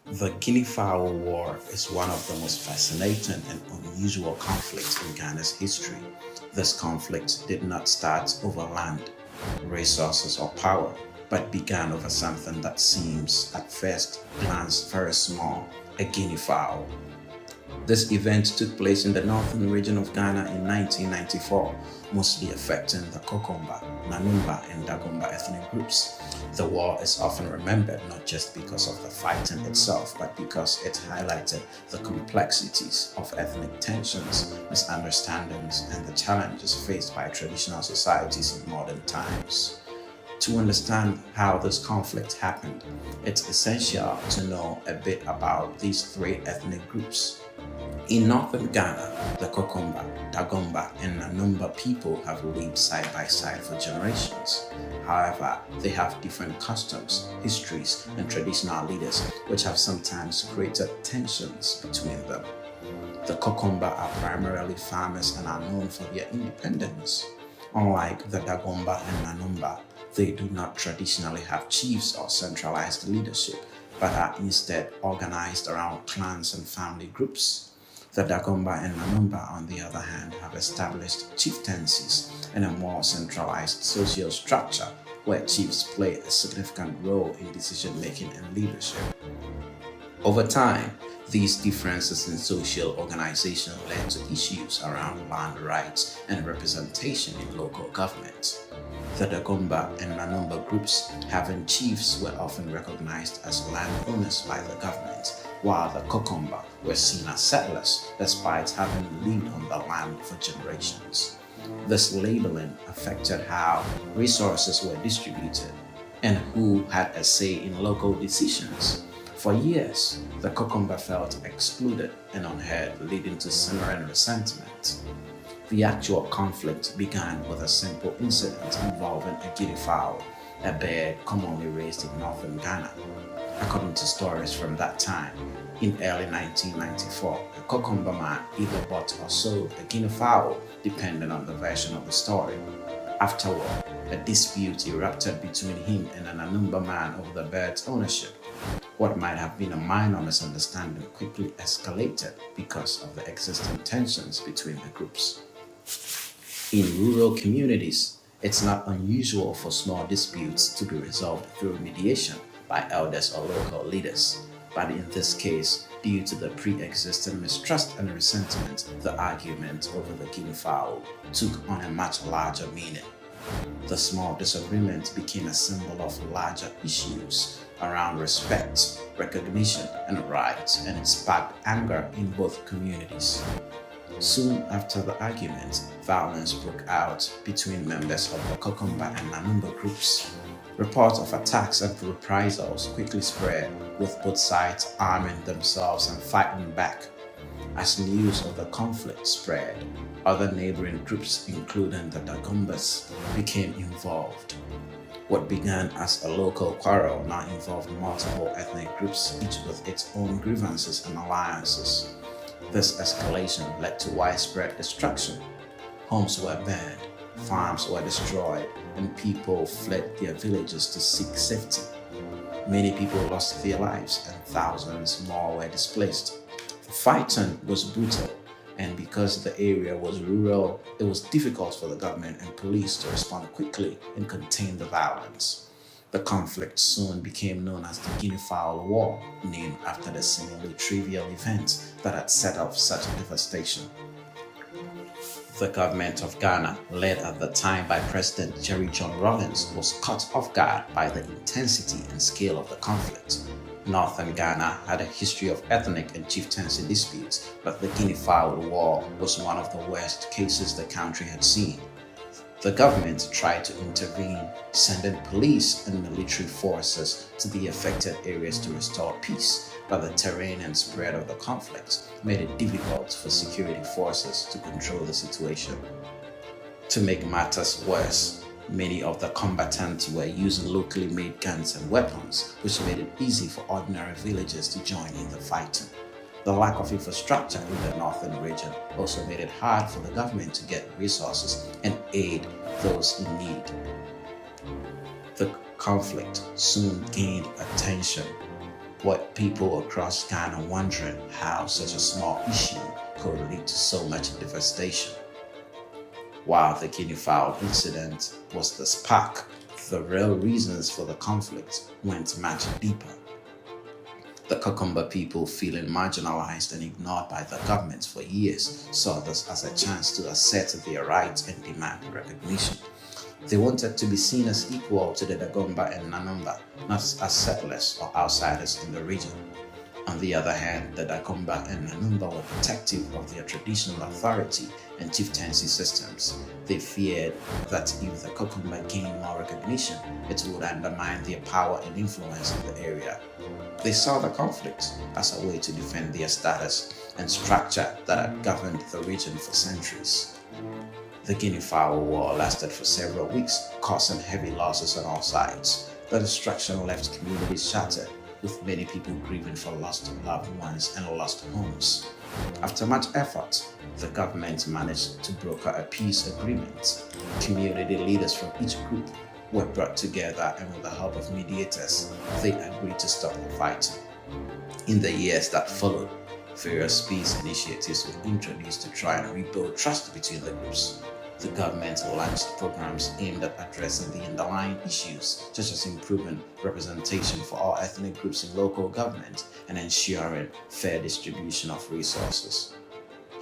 The Guinea Fowl War is one of the most fascinating and unusual conflicts in Ghana's history. This conflict did not start over land, resources, or power, but began over something that seems, at first glance, very small: a guinea fowl. This event took place in the northern region of Ghana in 1994, mostly affecting the Kokomba, Nanumba, and Dagomba ethnic groups. The war is often remembered not just because of the fighting itself, but because it highlighted the complexities of ethnic tensions, misunderstandings, and the challenges faced by traditional societies in modern times. To understand how this conflict happened, it's essential to know a bit about these three ethnic groups. In northern Ghana, the Kokomba, Dagomba, and Nanumba people have lived side by side for generations. However, they have different customs, histories, and traditional leaders, which have sometimes created tensions between them. The Kokomba are primarily farmers and are known for their independence. Unlike the Dagomba and Nanumba, they do not traditionally have chiefs or centralized leadership, but are instead organized around clans and family groups. The Dagomba and Nanumba, on the other hand, have established chieftaincies and a more centralized social structure where chiefs play a significant role in decision making and leadership. Over time, these differences in social organization led to issues around land rights and representation in local government. The Dagomba and Nanumba groups having chiefs were often recognized as landowners by the government, while the Kokomba were seen as settlers despite having lived on the land for generations. This labeling affected how resources were distributed and who had a say in local decisions. For years, the Kokomba felt excluded and unheard, leading to simmering resentment. The actual conflict began with a simple incident involving a guinea fowl, a bird commonly raised in northern Ghana. According to stories from that time, in early 1994, a Kokomba man either bought or sold a guinea fowl, depending on the version of the story. Afterward, a dispute erupted between him and an Anumba man over the bird's ownership. What might have been a minor misunderstanding quickly escalated because of the existing tensions between the groups. In rural communities, it's not unusual for small disputes to be resolved through mediation by elders or local leaders. But in this case, due to the pre-existing mistrust and resentment, the argument over the guinea fowl took on a much larger meaning. The small disagreement became a symbol of larger issues around respect, recognition, and rights, and it sparked anger in both communities. Soon after the argument, violence broke out between members of the Kokomba and Nanumba groups. Reports of attacks and reprisals quickly spread, with both sides arming themselves and fighting back. As news of the conflict spread, other neighboring groups, including the Dagombas, became involved. What began as a local quarrel now involved multiple ethnic groups, each with its own grievances and alliances. This escalation led to widespread destruction. Homes were burned, farms were destroyed, and people fled their villages to seek safety. Many people lost their lives, and thousands more were displaced. The fighting was brutal, and because the area was rural, it was difficult for the government and police to respond quickly and contain the violence. The conflict soon became known as the Guinea Fowl War, named after the seemingly trivial event that had set off such devastation. The government of Ghana, led at the time by President Jerry John Rawlings, was caught off guard by the intensity and scale of the conflict. Northern Ghana had a history of ethnic and chieftaincy disputes, but the Guinea Fowl War was one of the worst cases the country had seen. The government tried to intervene, sending police and military forces to the affected areas to restore peace, but the terrain and spread of the conflict made it difficult for security forces to control the situation. To make matters worse, many of the combatants were using locally made guns and weapons, which made it easy for ordinary villagers to join in the fighting. The lack of infrastructure in the northern region also made it hard for the government to get resources and aid those in need. The conflict soon gained attention. with people across Ghana wondering how such a small issue could lead to so much devastation. While the Guinea Fowl incident was the spark, the real reasons for the conflict went much deeper. The Cucumber people, feeling marginalized and ignored by the government for years, saw this as a chance to assert their rights and demand recognition. They wanted to be seen as equal to the Dagomba and Nanumba, not as settlers or outsiders in the region. On the other hand, the Dagomba and Nanumba were protective of their traditional authority and chieftaincy systems. They feared that if the Cucumba gained more recognition, it would undermine their power and influence in the area. They saw the conflict as a way to defend their status and structure that had governed the region for centuries. The Guinea Fowl War lasted for several weeks, causing heavy losses on all sides. The destruction left communities shattered, with many people grieving for lost loved ones and lost homes. After much effort, the government managed to broker a peace agreement. Community leaders from each group were brought together, and with the help of mediators, they agreed to stop the fighting. In the years that followed, various peace initiatives were introduced to try and rebuild trust between the groups. The government launched programs aimed at addressing the underlying issues, such as improving representation for all ethnic groups in local government and ensuring fair distribution of resources.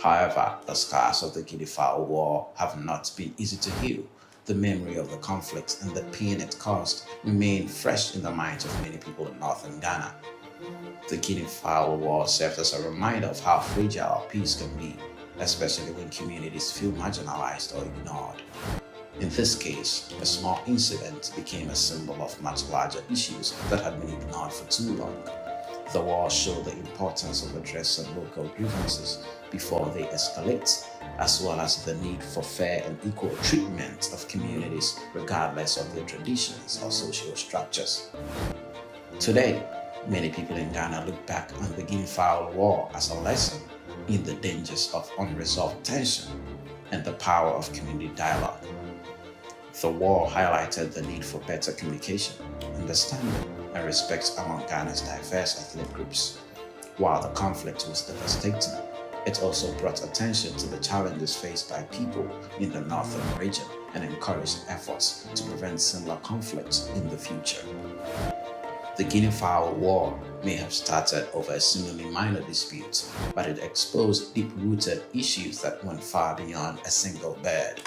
However, the scars of the Guinea Fowl War have not been easy to heal. The memory of the conflict and the pain it caused remain fresh in the minds of many people in northern Ghana. The Guinea Fowl War served as a reminder of how fragile peace can be, especially when communities feel marginalized or ignored. In this case, a small incident became a symbol of much larger issues that had been ignored for too long. The war showed the importance of addressing local grievances before they escalate, as well as the need for fair and equal treatment of communities regardless of their traditions or social structures. Today, many people in Ghana look back on the Guinea Fowl War as a lesson in the dangers of unresolved tension and the power of community dialogue. The war highlighted the need for better communication, understanding, and respect among Ghana's diverse ethnic groups. While the conflict was devastating, it also brought attention to the challenges faced by people in the northern region and encouraged efforts to prevent similar conflicts in the future. The Guinea Fowl War may have started over a seemingly minor dispute, but it exposed deep-rooted issues that went far beyond a single bird.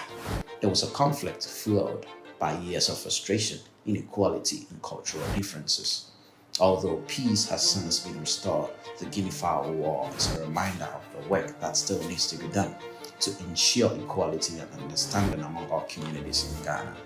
There was a conflict fueled by years of frustration, inequality, and cultural differences. Although peace has since been restored, the Guinea Fowl War is a reminder of the work that still needs to be done to ensure equality and understanding among all communities in Ghana.